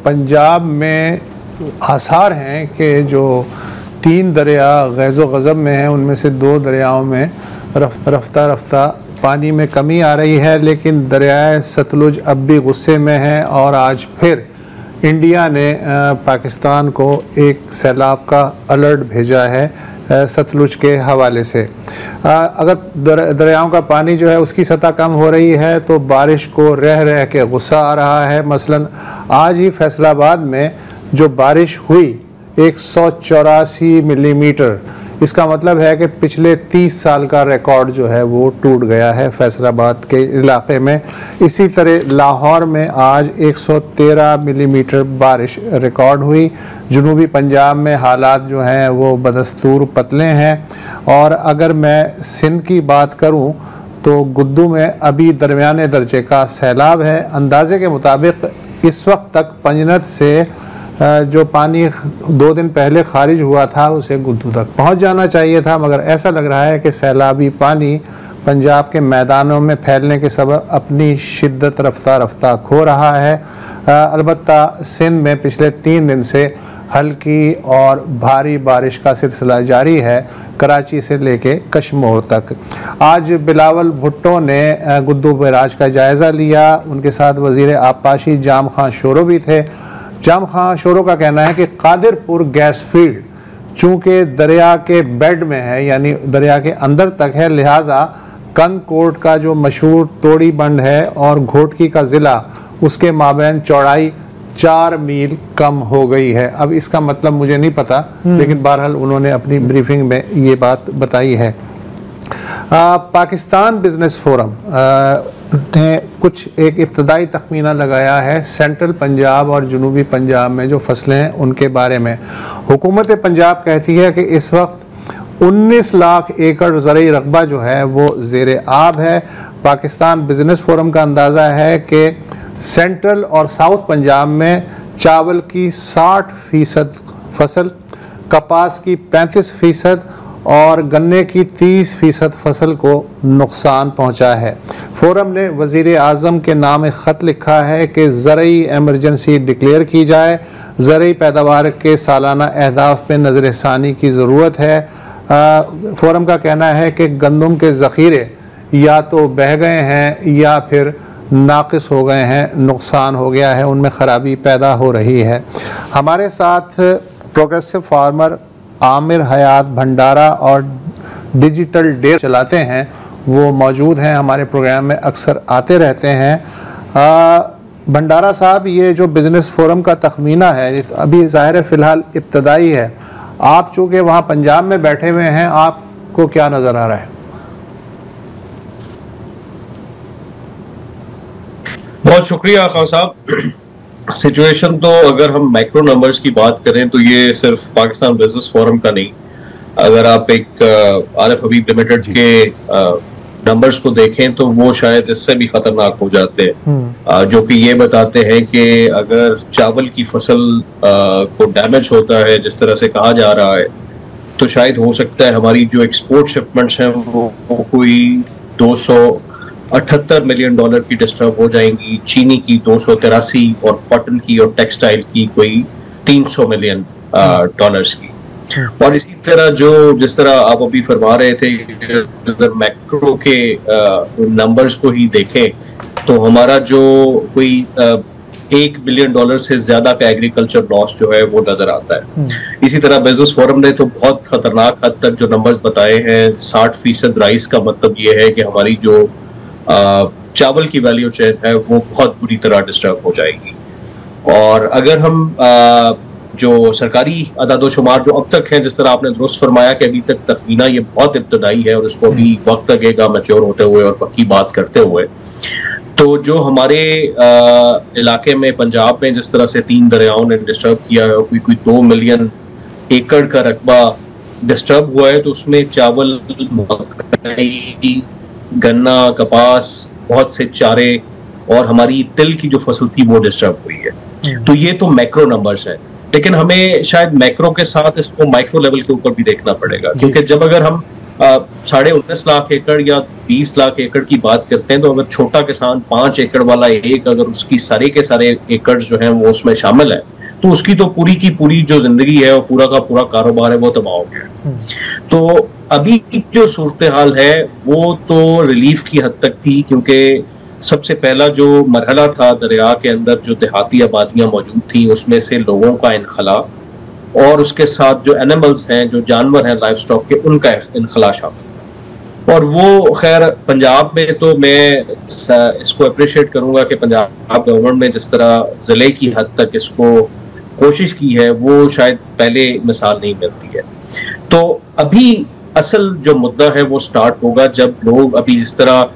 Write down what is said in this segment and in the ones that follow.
पंजाब में आसार हैं कि जो 3 दरिया गैज़ो गज़ब में हैं, उनमें से 2 दरियाओं में रफ्ता रफ्ता पानी में कमी आ रही है, लेकिन दरियाए सतलुज अब भी गुस्से में है और आज फिर इंडिया ने पाकिस्तान को एक सैलाब का अलर्ट भेजा है सतलुज के हवाले से। अगर दरियाओं का पानी जो है उसकी सतह कम हो रही है तो बारिश को रह रह के गुस्सा आ रहा है। मसलन आज ही फैसलाबाद में जो बारिश हुई 184 मिलीमीटर, इसका मतलब है कि पिछले 30 साल का रिकॉर्ड जो है वो टूट गया है फैसलाबाद के इलाके में। इसी तरह लाहौर में आज 113 मिलीमीटर बारिश रिकॉर्ड हुई। जनूबी पंजाब में हालात जो हैं वो बदस्तूर पतले हैं। और अगर मैं सिंध की बात करूं तो गुद्दू में अभी दरमियाने दर्जे का सैलाब है। अंदाजे के मुताबिक इस वक्त तक पंजनत से जो पानी 2 दिन पहले खारिज हुआ था उसे गुद्दू तक पहुंच जाना चाहिए था, मगर ऐसा लग रहा है कि सैलाबी पानी पंजाब के मैदानों में फैलने के सबब अपनी शिद्दत रफ्ता रफ्ता खो रहा है। अलबत्ता सिंध में पिछले 3 दिन से हल्की और भारी बारिश का सिलसिला जारी है, कराची से लेके कश्मीर तक। आज बिलावल भुट्टो ने गुद्दू बैराज का जायज़ा लिया। उनके साथ वज़ीर आबपाशी जाम खां शोरो भी थे। जाम खां शोरो का कहना है कि कादिरपुर गैस फील्ड चूँकि दरिया के बेड में है, यानी दरिया के अंदर तक है, लिहाजा कंदकोट का जो मशहूर तोड़ी बंद है और घोटकी का ज़िला, उसके माबैन चौड़ाई 4 मील कम हो गई है। अब इसका मतलब मुझे नहीं पता, लेकिन बहरहाल उन्होंने अपनी ब्रीफिंग में ये बात बताई है। पाकिस्तान बिजनेस फोरम ने कुछ एक इब्तदाई तखमीना लगाया है सेंट्रल पंजाब और जनूबी पंजाब में जो फसलें हैं उनके बारे में। हुकूमत पंजाब कहती है कि इस वक्त 19 लाख एकड़ ज़रई रकबा जो है वो ज़ेर आब है। पाकिस्तान बिजनेस फोरम का अंदाज़ा है कि सेंट्रल और साउथ पंजाब में चावल की 60% फसल, कपास की 35% और गन्ने की 30% फसल को नुकसान पहुंचा है। फोरम ने वज़ीर आज़म के नाम एक ख़त लिखा है कि ज़रई एमरजेंसी डिक्लेयर की जाए, ज़रई पैदावार के सालाना अहदाफ पे नज़र षानी की ज़रूरत है। फोरम का कहना है कि गंदम के ज़ख़ीरे या तो बह गए हैं या फिर नाक़िस हो गए हैं, नुकसान हो गया है, उनमें ख़राबी पैदा हो रही है। हमारे साथ प्रोग्रेसिव फार्मर आमिर हयात भंडारा और डिजिटल डेयर चलाते हैं, वो मौजूद हैं, हमारे प्रोग्राम में अक्सर आते रहते हैं। भंडारा साहब, ये जो बिज़नेस फोरम का तखमीना है अभी ज़ाहिर है फ़िलहाल इब्तदाई है, आप चूँकि वहाँ पंजाब में बैठे हुए हैं, आपको क्या नज़र आ रहा है? बहुत शुक्रिया खान साहब। सिचुएशन तो अगर हम मैक्रो नंबर्स की बात करें तो ये सिर्फ पाकिस्तान बिजनेस फोरम का नहीं, अगर आप एक आरिफ हबीब लिमिटेड के नंबर्स को देखें तो वो शायद इससे भी खतरनाक हो जाते हैं, जो कि ये बताते हैं कि अगर चावल की फसल को डैमेज होता है जिस तरह से कहा जा रहा है, तो शायद हो सकता है हमारी जो एक्सपोर्ट शिपमेंट्स हैं वो कोई 278 मिलियन डॉलर की डिस्टर्ब हो जाएंगी, चीनी की 283 और कॉटन की और टेक्सटाइल की कोई 300 मिलियन डॉलर्स की। और इसी तरह जिस तरह आप अभी फरमा रहे थे, अगर मैक्रो के नंबर्स को ही देखें तो हमारा जो कोई $1 बिलियन से ज्यादा का एग्रीकल्चर लॉस जो है वो नजर आता है। इसी तरह बिजनेस फोरम ने तो बहुत खतरनाक हद तक जो नंबर्स बताए हैं, 60% राइस का मतलब ये है कि हमारी जो चावल की वैल्यू चेन है वो बहुत बुरी तरह डिस्टर्ब हो जाएगी। और अगर हम जो सरकारी अदादोशुमार जो अब तक है, जिस तरह आपने दुरुस्त फरमाया कि अभी तक तखमीना ये बहुत इब्तदाई है और इसको अभी वक्त लगेगा मैच्योर होते हुए और पक्की बात करते हुए, तो जो हमारे इलाके में पंजाब में जिस तरह से 3 दरियाओं ने डिस्टर्ब किया है, कोई 2 मिलियन एकड़ का रकबा डिस्टर्ब हुआ है, तो उसमें चावल, मकई, गन्ना, कपास, बहुत से चारे और हमारी तिल की जो फसल थी वो डिस्टर्ब हुई है। तो ये तो मैक्रो नंबर्स हैं, लेकिन हमें शायद मैक्रो के साथ इसको माइक्रो लेवल के ऊपर भी देखना पड़ेगा, क्योंकि जब अगर हम 19.5 लाख एकड़ या 20 लाख एकड़ की बात करते हैं, तो अगर छोटा किसान 5 एकड़ वाला अगर उसकी सारे के सारे एकड़ जो है वो उसमें शामिल है, तो उसकी तो पूरी की पूरी जो जिंदगी है और पूरा का पूरा कारोबार है वो तबाह हो गया। तो अभी की जो सूरत हाल है वो तो रिलीफ की हद तक थी, क्योंकि सबसे पहला जो मरहला था दरिया के अंदर जो देहाती आबादियां मौजूद थी उसमें से लोगों का इनखला, और उसके साथ जो एनिमल्स हैं, जो जानवर हैं लाइफ स्टॉक के, उनका इनखला शामिल। और वो खैर पंजाब में तो मैं इसको अप्रिशिएट करूंगा कि पंजाब गवर्नमेंट ने जिस तरह जिले की हद तक इसको कोशिश की है वो शायद पहले मिसाल नहीं मिलती है। तो अभी असल जो मुद्दा है वो स्टार्ट होगा जब लोग, अभी जिस तरह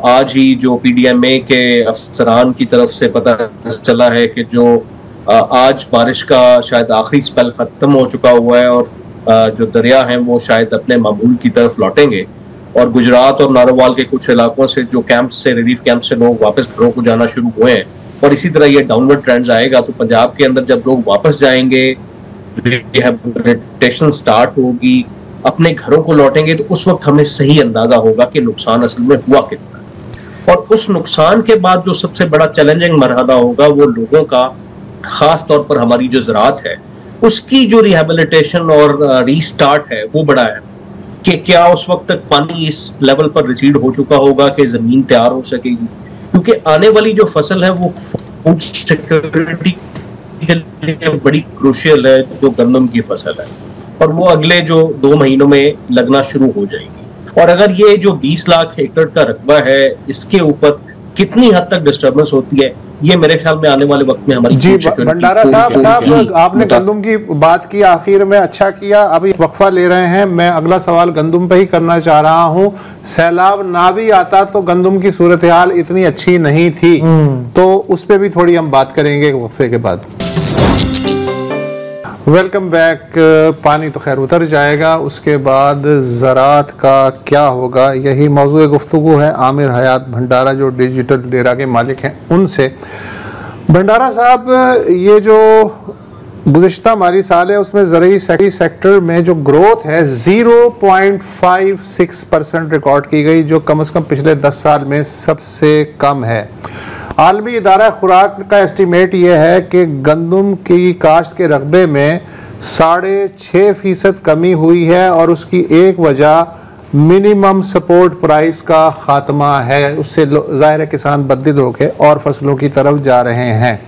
आज ही जो पीडीएमए के अफसरान की तरफ से पता चला है कि जो आज बारिश का शायद आखिरी स्पेल खत्म हो चुका हुआ है और जो दरिया हैं वो शायद अपने मामूल की तरफ लौटेंगे, और गुजरात और नारोवाल के कुछ इलाकों से जो कैंप से, रिलीफ कैंप से लोग वापस घरों को जाना शुरू हुए हैं, और इसी तरह ये डाउनवर्ड ट्रेंड्स आएगा। तो पंजाब के अंदर जब लोग वापस जाएंगे, रिहैबिलिटेशन स्टार्ट होगी, अपने घरों को लौटेंगे, तो उस वक्त हमें सही अंदाजा होगा कि नुकसान असल में हुआ कितना है। और उस नुकसान के बाद जो सबसे बड़ा चैलेंजिंग मरहला होगा वो लोगों का, खास तौर पर हमारी जो ज़राअत है उसकी जो रिहैबिलिटेशन और रीस्टार्ट है वो बड़ा है, कि क्या उस वक्त तक पानी इस लेवल पर रिसीड हो चुका होगा कि जमीन तैयार हो सकेगी, क्योंकि आने वाली जो फसल है वो फूड सिक्योरिटी के लिए बड़ी क्रूशियल है, जो गंदम की फसल है, और वो अगले जो 2 महीनों में लगना शुरू हो जाएगी। और अगर ये जो 20 लाख एकड़ का रकबा है इसके ऊपर कितनी हद तक डिस्टर्बेंस होती है, ये मेरे ख्याल में आने वाले वक्त में हमारी जी भंडारा साहब आपने गंदम की बात की आखिर में, अच्छा किया। अभी वक्फा ले रहे हैं, मैं अगला सवाल गंदम पे ही करना चाह रहा हूँ। सैलाब ना भी आता तो गंदम की सूरत हाल इतनी अच्छी नहीं थी, तो उस पर भी थोड़ी हम बात करेंगे वक्फे के बाद। Welcome back. पानी तो खैर उतर जाएगा, उसके बाद ज़राअत का क्या होगा, यही मौजूद गुफ्तगू है आमिर हयात भंडारा जो डिजिटल डेरा के मालिक हैं उनसे। भंडारा साहब, ये जो गुज़िश्ता माली साल है उसमें ज़रूरी सेक्टर में जो ग्रोथ है 0.56% रिकॉर्ड की गई, जो कम से कम पिछले 10 साल में सबसे कम है। आलमी इदारा खुराक का एस्टीमेट ये है कि गंदम की काश्त के रकबे में 6.5% कमी हुई है, और उसकी एक वजह मिनिमम सपोर्ट प्राइस का खात्मा है। उससे ज़ाहिर है किसान बददिल होकर और फसलों की तरफ जा रहे हैं।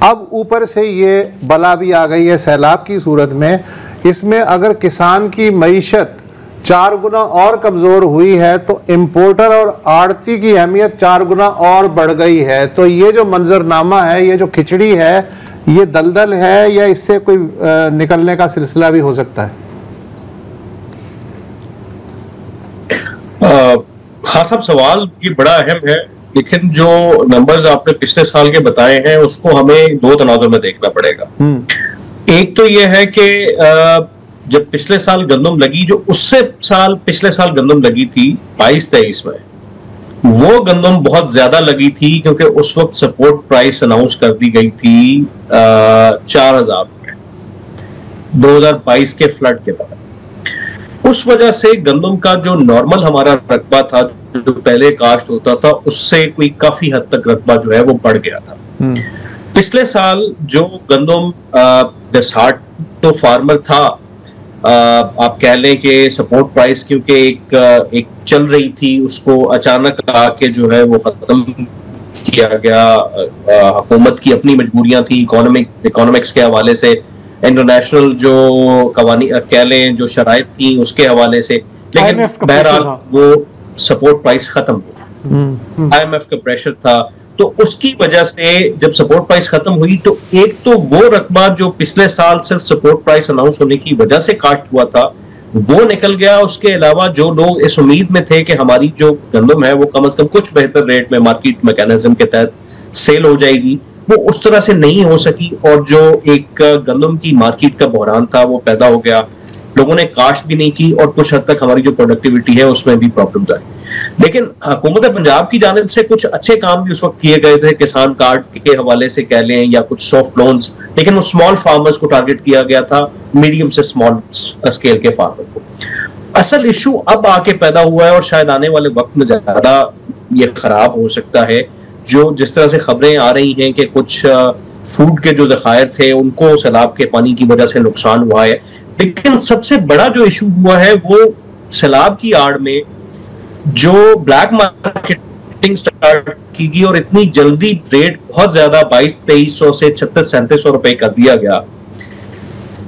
अब ऊपर से ये बला भी आ गई है सैलाब की सूरत में। इसमें अगर किसान की मईशत 4 गुना और कमज़ोर हुई है तो इम्पोर्टर और आड़ती की अहमियत 4 गुना और बढ़ गई है। तो ये जो मंजरनामा है, ये जो खिचड़ी है, ये दलदल है या इससे कोई निकलने का सिलसिला भी हो सकता है? हाँ साहब, सवाल ये बड़ा अहम है, लेकिन जो नंबर्स आपने पिछले साल के बताए हैं उसको हमें 2 तनाज़ुर में देखना पड़ेगा। एक तो ये है कि जब पिछले साल गंदम लगी, जो उससे पिछले साल गंदम लगी थी 22-23 में, वो गंदम बहुत ज्यादा लगी थी क्योंकि उस वक्त सपोर्ट प्राइस अनाउंस कर दी गई थी 4,000 रुपए 2022 के फ्लड के बाद। उस वजह से गंदम का जो नॉर्मल हमारा रकबा था, जो पहले काश्त होता था, उससे कोई काफी हद तक रकबा जो है वो बढ़ गया था। पिछले साल जो गंदम डिसहार्ट तो फार्मर था, आप कह लें कि सपोर्ट प्राइस क्योंकि एक चल रही थी, उसको अचानक आके जो है वो खत्म किया गया। हुकूमत की अपनी मजबूरियां थी, इकोनॉमिक्स के हवाले से, इंटरनेशनल जो कवानीन कह लें जो शराइत थी उसके हवाले से, लेकिन बहरहाल वो सपोर्ट प्राइस खत्म हुआ। IMF का प्रेशर था, तो उसकी वजह से जब सपोर्ट प्राइस खत्म हुई तो एक तो वो रकबा जो पिछले साल सिर्फ सपोर्ट प्राइस अनाउंस होने की वजह से काश्त हुआ था वो निकल गया। उसके अलावा जो लोग इस उम्मीद में थे कि हमारी जो गंदम है वो कम से कम कुछ बेहतर रेट में मार्केट मैकेनिज्म के तहत सेल हो जाएगी, वो उस तरह से नहीं हो सकी, और जो एक गंदम की मार्केट का बहरान था वो पैदा हो गया। लोगों ने काश्त भी नहीं की और कुछ हद तक हमारी जो प्रोडक्टिविटी है उसमें भी प्रॉब्लम्स आई। लेकिन हुकूमत पंजाब की जानिब से कुछ अच्छे काम भी उस वक्त किए गए थे, किसान कार्ड के हवाले से कह लें या कुछ सॉफ्ट लोन्स, लेकिन वो स्मॉल फार्मर्स को टारगेट किया गया था, मीडियम से स्मॉल स्केल के फार्मर को। असल इशू अब आके पैदा हुआ है और शायद आने वाले वक्त में ज्यादा ये खराब हो सकता है। जो जिस तरह से खबरें आ रही हैं कि कुछ फूड के जो जखायर थे उनको सैलाब के पानी की वजह से नुकसान हुआ है, लेकिन सबसे बड़ा जो इशू हुआ है वो सैलाब की आड़ में जो ब्लैक मार्केटिंग स्टार्ट की गई और इतनी जल्दी रेट बहुत ज्यादा 2200-2300 से 3600-3700 रुपए कर दिया गया,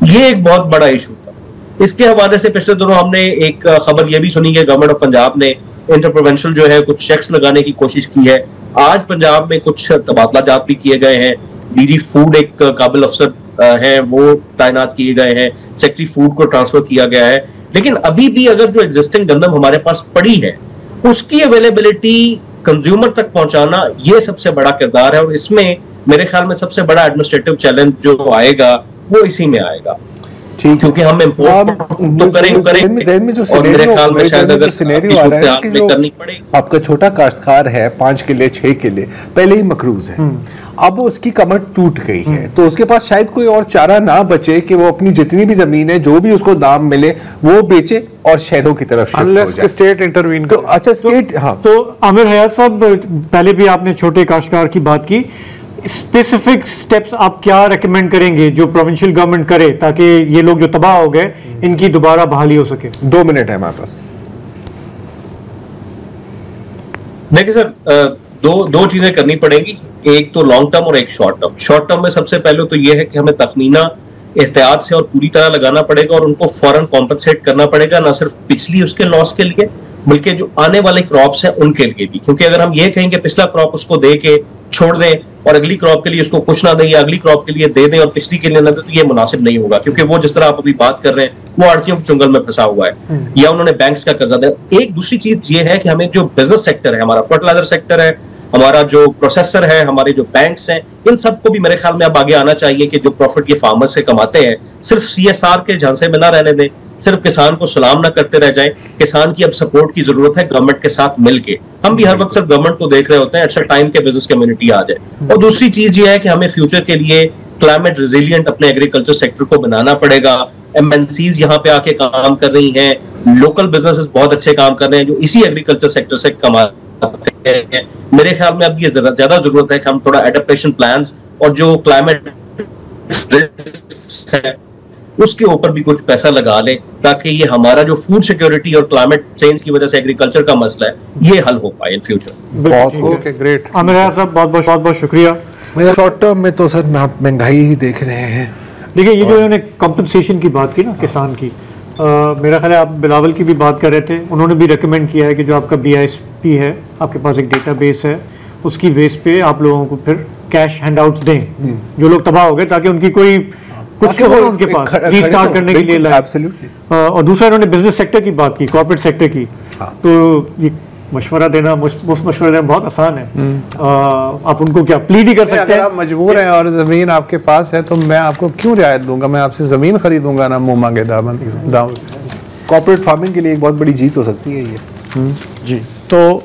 ये एक बहुत बड़ा इशू था। इसके हवाले से पिछले दिनों हमने एक खबर ये भी सुनी कि गवर्नमेंट ऑफ पंजाब ने इंटरप्रोवेंशियल जो है कुछ चेक्स लगाने की कोशिश की है। आज पंजाब में कुछ तबादला जात भी किए गए हैं। डीजी फूड एक काबिल अफसर है वो तैनात किए गए हैं, सेक्रेटरी फूड को ट्रांसफर किया गया है। लेकिन अभी भी अगर जो एग्जिस्टिंग गंदम हमारे पास पड़ी है उसकी अवेलेबिलिटी कंज्यूमर तक पहुंचाना ये सबसे बड़ा किरदार है, और इसमें मेरे ख्याल में सबसे बड़ा एडमिनिस्ट्रेटिव चैलेंज जो आएगा वो इसी में आएगा, क्योंकि हम इम्पोर्ट तो करेंगे जो और मेरे ख्याल में शायद अगर सिनेरियो आ रहा है कि जो करनी पड़ेगी। आपका छोटा काश्तकार है 5 किले 6 किले पहले ही मकरूज है, अब उसकी कमर टूट गई है, तो उसके पास शायद कोई और चारा ना बचे कि वो अपनी जितनी भी जमीन है जो भी उसको दाम मिले वो बेचे और शहरों की तरफ शिफ्ट हो जाए। स्टेट इंटरवीन तो अच्छा स्टेट हाँ तो आमिर हयात साहब, पहले भी आपने छोटे काश्तकार की बात की, स्पेसिफिक स्टेप्स आप क्या रेकमेंड करेंगे जो प्रोविंशियल गवर्नमेंट करे ताकि ये लोग जो तबाह हो गए इनकी दोबारा बहाली हो सके? 2 मिनट है हमारे पास। देखिए सर, दो चीजें करनी पड़ेंगी, एक तो लॉन्ग टर्म और एक शॉर्ट टर्म। शॉर्ट टर्म में सबसे पहले तो यह है कि हमें तखमीना एहतियात से और पूरी तरह लगाना पड़ेगा और उनको फौरन कॉम्पनसेट करना पड़ेगा, ना सिर्फ पिछली उसके लॉस के लिए बल्कि जो आने वाले क्रॉप्स हैं उनके लिए भी। क्योंकि अगर हम ये कहें कि पिछला क्रॉप उसको दे के छोड़ दें और अगली क्रॉप के लिए उसको कुछ ना दें या अगली क्रॉप के लिए दे दें और पिछली के लिए ना दें, तो ये मुनासिब नहीं होगा, क्योंकि वो जिस तरह आप अभी बात कर रहे हैं वो आड़तियों के चुंगल में फंसा हुआ है या उन्होंने बैंक्स का कर्जा दिया। एक दूसरी चीज ये है कि हमें जो बिजनेस सेक्टर है, हमारा फर्टिलाइजर सेक्टर है, हमारा जो प्रोसेसर है, हमारे जो बैंक्स हैं, इन सबको भी मेरे ख्याल में अब आगे आना चाहिए कि जो प्रॉफिट ये फार्मर्स से कमाते हैं सिर्फ CSR के झांसे में ना रहने दें, सिर्फ किसान को सलाम ना करते रह जाएं। किसान की अब सपोर्ट की जरूरत है गवर्नमेंट के साथ मिलके। हम भी हर वक्त सिर्फ गवर्नमेंट को देख रहे होते हैं, अच्छा टाइम के बिजनेस कम्युनिटी आ जाए। और दूसरी चीज ये है कि हमें फ्यूचर के लिए क्लाइमेट रेजिलिएंट अपने एग्रीकल्चर सेक्टर को बनाना पड़ेगा। MNCs यहाँ पे आके काम कर रही हैं, लोकल बिजनेसेस बहुत अच्छे काम कर रहे हैं जो इसी एग्रीकल्चर सेक्टर से कमाते हैं। मेरे ख्याल में अब ये ज्यादा जरूरत है कि हम थोड़ा एडेप्टेशन प्लान्स और जो क्लाइमेट है उसके ऊपर भी कुछ पैसा लगा ले ताकि ये हमारा जो फूड सिक्योरिटी और क्लाइमेट चेंज की वजह से एग्रीकल्चर का मसला है ये हल हो पाए इन फ्यूचर। बहुत ओके ग्रेट आमिर हयात साहब, बहुत बहुत शुक्रिया। मेरा शॉर्ट टर्म में तो सर आप महंगाई ही देख रहे हैं। देखिए, ये जो इन्होंने कॉम्पनसेशन की बात की ना किसान की, मेरा ख्याल है आप बिलावल की भी बात कर रहे थे, उन्होंने भी रेकमेंड किया है कि जो आपका BISP है, आपके पास एक डेटाबेस है, उसकी बेस पे आप लोगों को फिर कैश हैंडआउट्स दें जो लोग तबाह हो गए, ताकि उनकी कोई कुछ तो हो उनके पास रीस्टार्ट करने के लिए। और दूसरा इन्होंने बिजनेस सेक्टर की बात की, कॉर्पोरेट सेक्टर की। तो ये मशवरा देना, मुफ्त मशवरा देना बहुत आसान है। आप उनको क्या प्लीड ही कर सकते हैं। अगर आप मजबूर हैं और जमीन आपके पास है तो मैं आपको क्यों रियायत दूंगा, मैं आपसे जमीन खरीदूंगा ना मुंह मांगे दामन। कॉर्पोरेट फार्मिंग के लिए एक बहुत बड़ी जीत हो सकती है ये। जी, तो